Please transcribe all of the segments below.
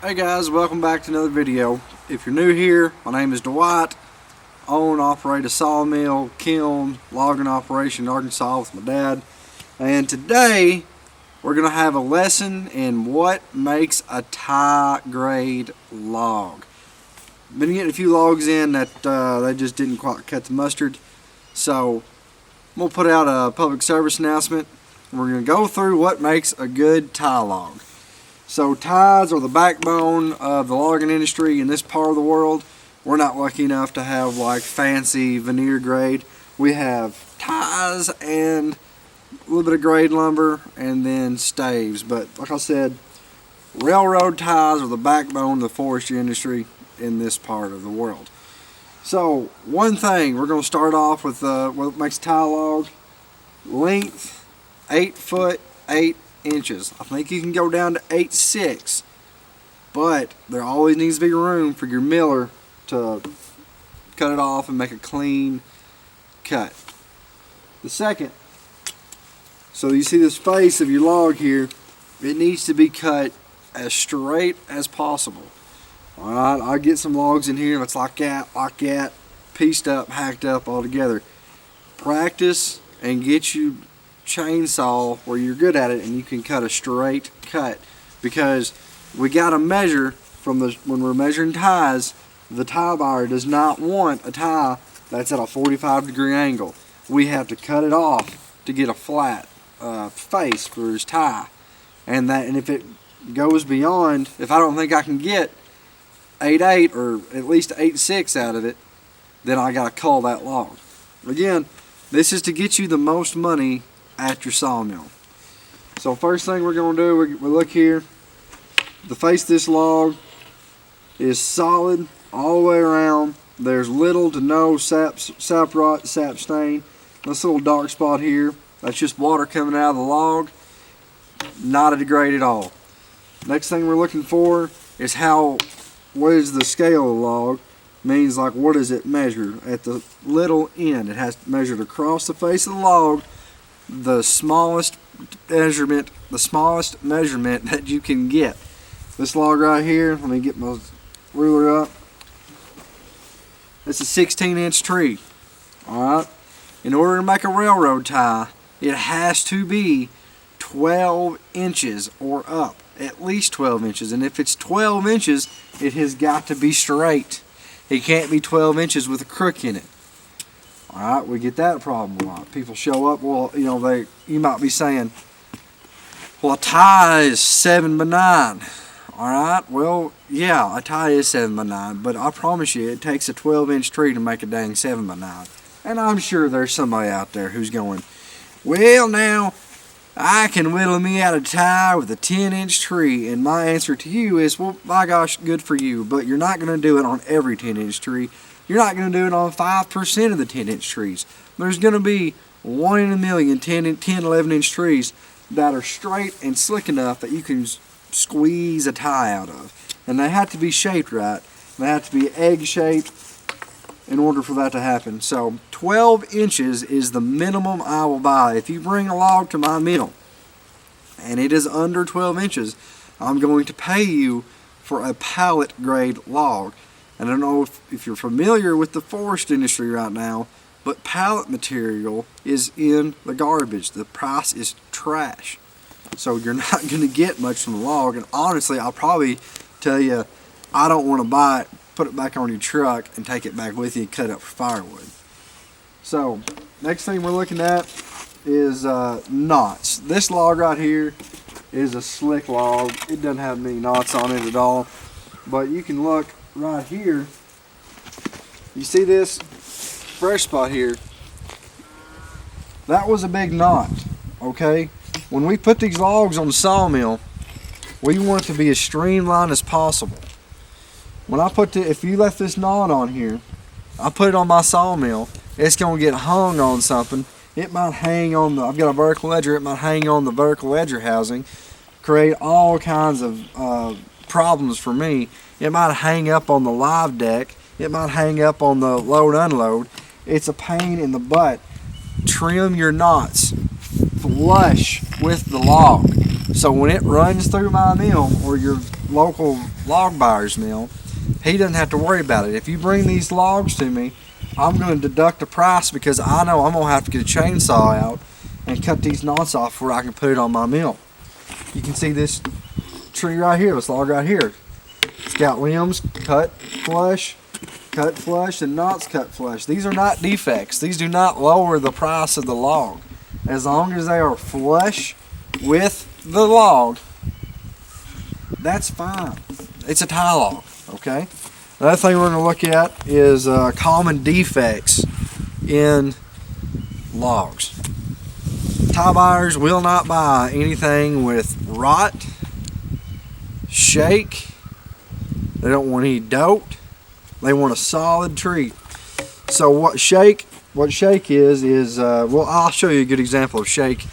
Hey guys, welcome back to another video. If you're new here, my name is Dwight. Own and operate a sawmill, kiln, logging operation in Arkansas with my dad. And today we're going to have a lesson in what makes a tie grade log. Been getting a few logs in that they just didn't quite cut the mustard. So I'm going to put out a public service announcement. We're going to go through what makes a good tie log. So ties are the backbone of the logging industry in this part of the world. We're not lucky enough to have like fancy veneer grade. We have ties and a little bit of grade lumber and then staves. But like I said, railroad ties are the backbone of the forestry industry in this part of the world. So one thing, we're going to start off with what makes a tie log. Length, 8 foot, 8 inches. I think you can go down to 8'6", but there always needs to be room for your miller to cut it off and make a clean cut. The second, so you see this face of your log here, it needs to be cut as straight as possible. Alright, I get some logs in here that's like that, pieced up, hacked up all together. Practice and get you chainsaw where you're good at it and you can cut a straight cut, because we got to measure from when we're measuring ties. The tie buyer does not want a tie that's at a 45-degree angle. We have to cut it off to get a flat face for his tie, and if it goes beyond, if I don't think I can get 8'8" or at least 8'6" out of it, then I got to cull that log. Again, this is to get you the most money at your sawmill. So first thing we're going to do, we look here. The face of this log is solid all the way around. There's little to no sap rot, sap stain. This little dark spot here, that's just water coming out of the log. Not a degrade at all. Next thing we're looking for is what is the scale of the log. Means like, what does it measure at the little end? It has measured across the face of the log, the smallest measurement that you can get. This log right here, let me get my ruler up. It's a 16-inch tree. Alright, in order to make a railroad tie, it has to be 12 inches or up, at least 12 inches. And if it's 12 inches, it has got to be straight. It can't be 12 inches with a crook in it. Alright, we get that problem a lot. People show up, well, you might be saying, well, a tie is 7x9. Alright, well, yeah, a tie is 7x9, but I promise you, it takes a 12-inch tree to make a dang 7x9. And I'm sure there's somebody out there who's going, well, now, I can whittle me out a tie with a 10-inch tree. And my answer to you is, well, my gosh, good for you, but you're not going to do it on every 10-inch tree. You're not going to do it on 5% of the 10-inch trees. There's going to be 1 in a million 10, 11-inch trees that are straight and slick enough that you can squeeze a tie out of. And they have to be shaped right. They have to be egg-shaped in order for that to happen. So 12 inches is the minimum I will buy. If you bring a log to my mill and it is under 12 inches, I'm going to pay you for a pallet grade log. I don't know if you're familiar with the forest industry right now, but pallet material is in the garbage. The price is trash. So you're not going to get much from the log. And honestly, I'll probably tell you, I don't want to buy it, put it back on your truck, and take it back with you and cut it up for firewood. So next thing we're looking at is knots. This log right here is a slick log. It doesn't have many knots on it at all. But you can look right here, you see this fresh spot here, that was a big knot. Okay, when we put these logs on the sawmill, we want it to be as streamlined as possible. When I if you left this knot on here, I put it on my sawmill, it's going to get hung on something. It might hang on I've got a vertical edger, it might hang on the vertical edger housing, create all kinds of problems for me. It might hang up on the live deck. It might hang up on the load unload. It's a pain in the butt. Trim your knots flush with the log. So when it runs through my mill or your local log buyer's mill, he doesn't have to worry about it. If you bring these logs to me, I'm going to deduct the price because I know I'm going to have to get a chainsaw out and cut these knots off where I can put it on my mill. You can see this tree right here, this log right here. It's got limbs cut flush, and knots cut flush. These are not defects. These do not lower the price of the log. As long as they are flush with the log, that's fine. It's a tie log, okay? Another thing we're going to look at is common defects in logs. Tie buyers will not buy anything with rot, shake. They don't want any dote. They want a solid tree. So what shake is well, I'll show you a good example of shake.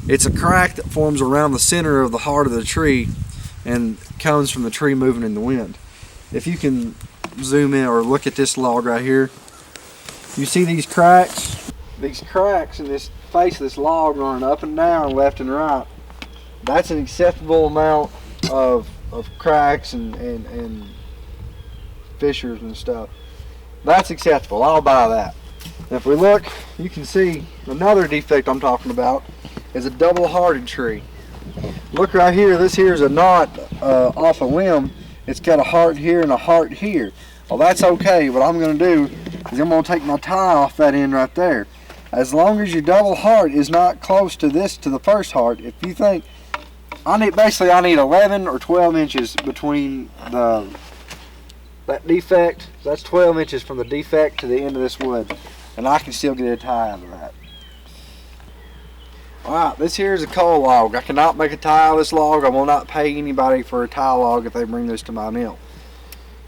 It's a crack that forms around the center of the heart of the tree and comes from the tree moving in the wind. If you can zoom in or look at this log right here, you see these cracks? These cracks in this face of this log running up and down, left and right. That's an acceptable amount of cracks and fissures and stuff. That's acceptable. I'll buy that. And if we look, you can see another defect I'm talking about is a double-hearted tree. Look right here. This here is a knot off a limb. It's got a heart here and a heart here. Well, that's okay. What I'm going to do is I'm going to take my tie off that end right there. As long as your double heart is not close to the first heart, if you think I need 11 or 12 inches between that defect. That's 12 inches from the defect to the end of this wood, and I can still get a tie out of that. Alright, this here is a coal log. I cannot make a tie out of this log. I will not pay anybody for a tie log if they bring this to my mill.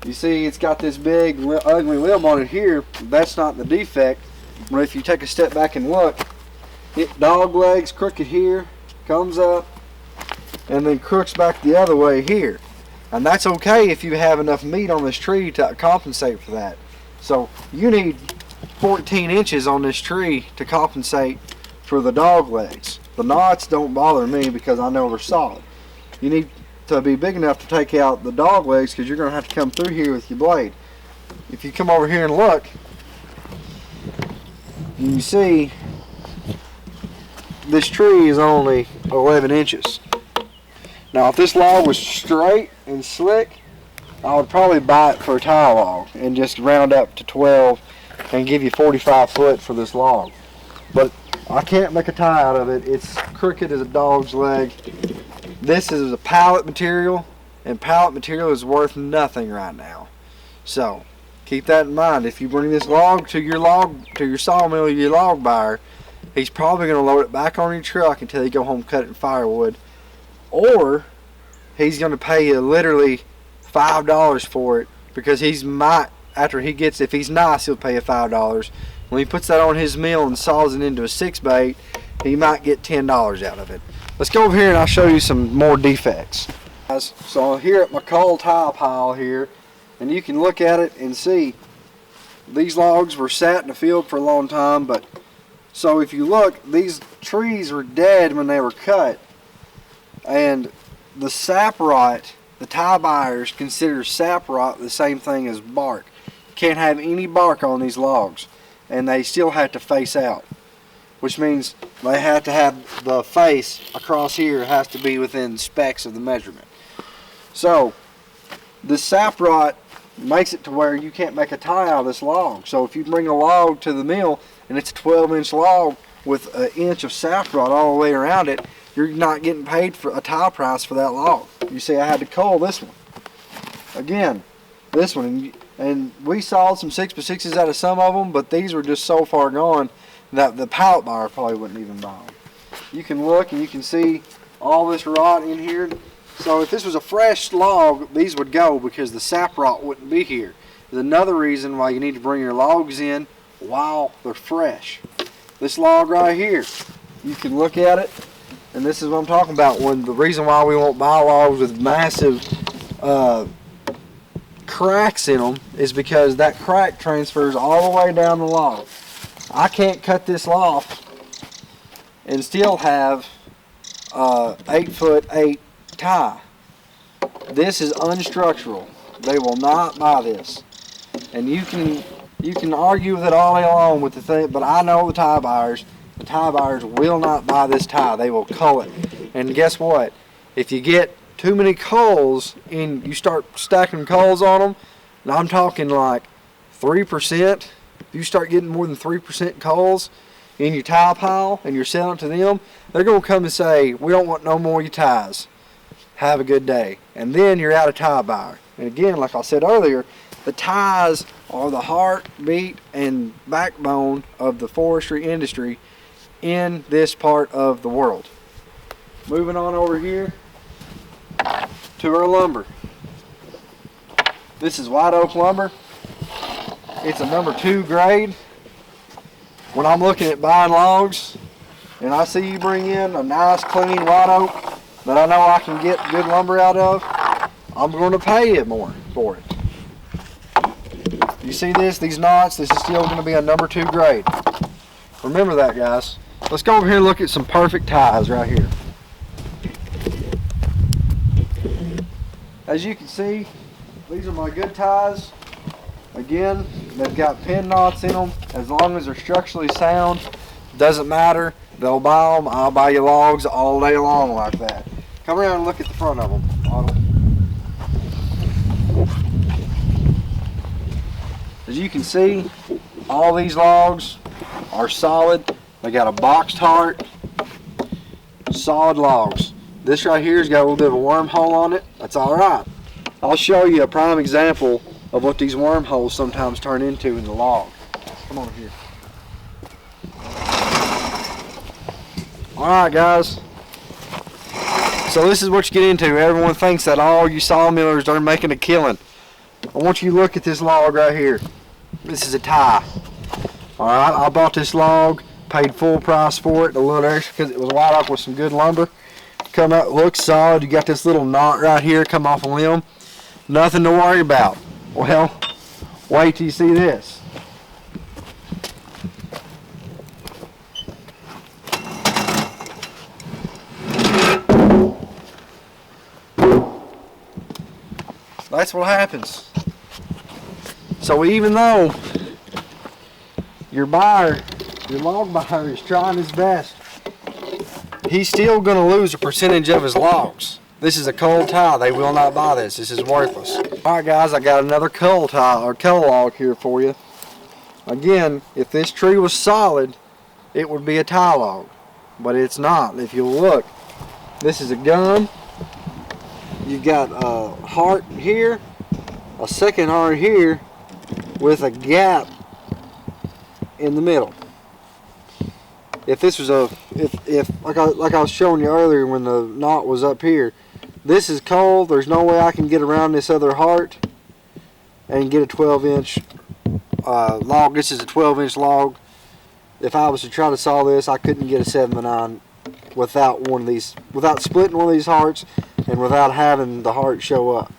You see it's got this big ugly limb on it here. That's not the defect, but if you take a step back and look, it dog legs crooked here, comes up, and then crooks back the other way here. And that's okay if you have enough meat on this tree to compensate for that. So you need 14 inches on this tree to compensate for the dog legs. The knots don't bother me because I know they're solid. You need to be big enough to take out the dog legs because you're going to have to come through here with your blade. If you come over here and look, you see this tree is only 11 inches. Now if this log was straight and slick, I would probably buy it for a tie log and just round up to 12 and give you 45 foot for this log. But I can't make a tie out of it. It's crooked as a dog's leg. This is a pallet material, and pallet material is worth nothing right now. So keep that in mind. If you bring this log to your sawmill, your log buyer, he's probably going to load it back on your truck until you go home cutting firewood. Or he's going to pay you literally $5 for it because he might, if he's nice, he'll pay you $5. When he puts that on his mill and saws it into a 6-bait, he might get $10 out of it. Let's go over here and I'll show you some more defects. So here at my coal tie pile here, and you can look at it and see these logs were sat in the field for a long time, but so if you look, these trees were dead when they were cut. And the sap rot, the tie buyers consider sap rot the same thing as bark. Can't have any bark on these logs, and they still have to face out, which means they have to have the face across here has to be within specs of the measurement. So the sap rot makes it to where you can't make a tie out of this log. So if you bring a log to the mill and it's a 12-inch log with an inch of sap rot all the way around it, you're not getting paid for a tie price for that log. You see, I had to cull this one. Again, this one, and we sawed some 6x6s out of some of them, but these were just so far gone that the pallet buyer probably wouldn't even buy them. You can look and you can see all this rot in here. So if this was a fresh log, these would go because the sap rot wouldn't be here. There's another reason why you need to bring your logs in while they're fresh. This log right here, you can look at it. And this is what I'm talking about. The reason why we won't buy logs with massive cracks in them is because that crack transfers all the way down the log. I can't cut this off and still have 8'8" tie. This is unstructural. They will not buy this. And you can argue with it all day long with the thing, but I know the tie buyers. The tie buyers will not buy this tie. They will cull it. And guess what? If you get too many culls and you start stacking culls on them, and I'm talking like 3%, if you start getting more than 3% culls in your tie pile and you're selling to them, they're going to come and say, we don't want no more of your ties. Have a good day. And then you're out of tie buyer. And again, like I said earlier, the ties are the heartbeat and backbone of the forestry industry in this part of the world. Moving on over here to our lumber. This is white oak lumber. It's a number 2 grade. When I'm looking at buying logs and I see you bring in a nice clean white oak that I know I can get good lumber out of, I'm going to pay it more for it. You see this, these knots, this is still going to be a number 2 grade. Remember that, guys. Let's go over here and look at some perfect ties right here. As you can see, these are my good ties. Again, they've got pin knots in them. As long as they're structurally sound, doesn't matter. They'll buy them. I'll buy you logs all day long like that. Come around and look at the front of them, Otto. As you can see, all these logs are solid. They got a boxed heart, solid logs. This right here's got a little bit of a wormhole on it. That's all right. I'll show you a prime example of what these wormholes sometimes turn into in the log. Come on here. All right, guys. So this is what you get into. Everyone thinks that all you sawmillers are making a killing. I want you to look at this log right here. This is a tie. All right, I bought this log, paid full price for it, a little extra because it was white oak with some good lumber. Come out, looks solid. You got this little knot right here come off a limb. Nothing to worry about. Well, wait till you see this. That's what happens. So even though your buyer, your log buyer is trying his best, he's still going to lose a percentage of his logs. This is a cold tie. They will not buy this. This is worthless. Alright guys, I got another cold tie or cold log here for you. Again, if this tree was solid, it would be a tie log. But it's not. If you look, this is a gum. You've got a heart here, a second heart here, with a gap in the middle. If this was a, like I was showing you earlier when the knot was up here, this is cold. There's no way I can get around this other heart and get a 12-inch log. This is a 12-inch log. If I was to try to saw this, I couldn't get a 7x9 without one of these, without splitting one of these hearts and without having the heart show up.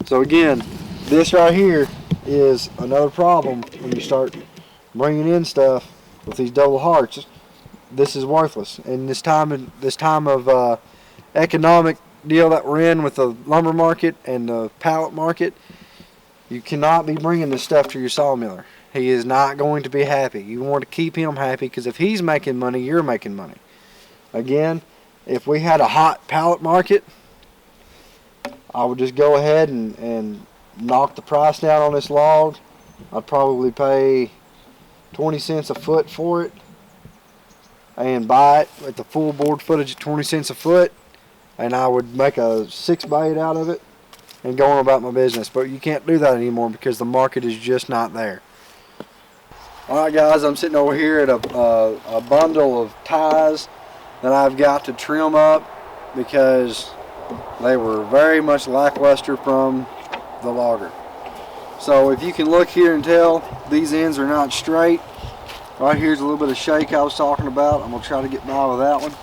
So again, this right here is another problem when you start bringing in stuff with these double hearts. This is worthless. And this time of economic deal that we're in with the lumber market and the pallet market, you cannot be bringing this stuff to your sawmiller. He is not going to be happy. You want to keep him happy because if he's making money, you're making money. Again, if we had a hot pallet market, I would just go ahead and knock the price down on this log. I'd probably pay 20 cents a foot for it and buy it at the full board footage at 20 cents a foot, and I would make a 6x8 out of it and go on about my business. But you can't do that anymore because the market is just not there. Alright guys, I'm sitting over here at a bundle of ties that I've got to trim up because they were very much lackluster from the logger. So if you can look here and tell, these ends are not straight. Right here's a little bit of shake I was talking about. I'm going to try to get by with that one.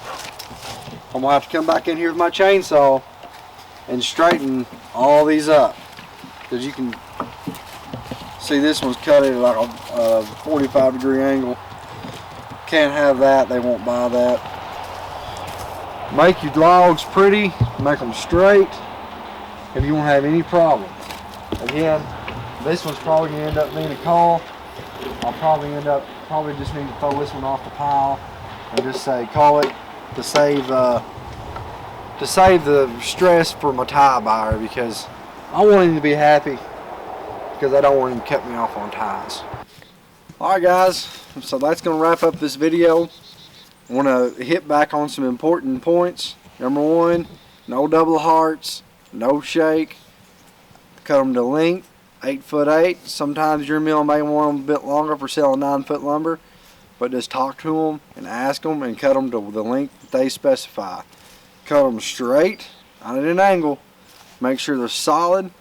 I'm going to have to come back in here with my chainsaw and straighten all these up. Because you can see this one's cut at like a 45-degree angle. Can't have that. They won't buy that. Make your logs pretty, make them straight, and you won't have any problem. Again, this one's probably going to end up being a call. I'll probably just need to throw this one off the pile and just say call it to save the stress for my tie buyer, because I want him to be happy, because I don't want him to cut me off on ties. Alright guys, so that's going to wrap up this video. I want to hit back on some important points. Number one, no double hearts, no shake. Cut them to length, 8'8". Sometimes your mill may want them a bit longer for selling 9-foot lumber, but just talk to them and ask them and cut them to the length that they specify. Cut them straight, not at an angle. Make sure they're solid,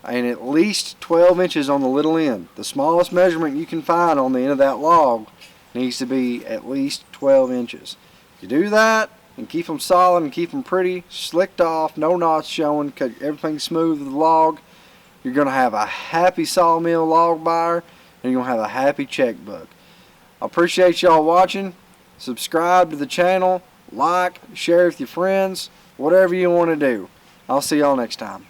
and at least 12 inches on the little end. The smallest measurement you can find on the end of that log needs to be at least 12 inches. If you do that and keep them solid and keep them pretty, slicked off, no knots showing, everything smooth with the log, you're going to have a happy sawmill log buyer, and you're going to have a happy checkbook. I appreciate y'all watching. Subscribe to the channel, like, share with your friends, whatever you want to do. I'll see y'all next time.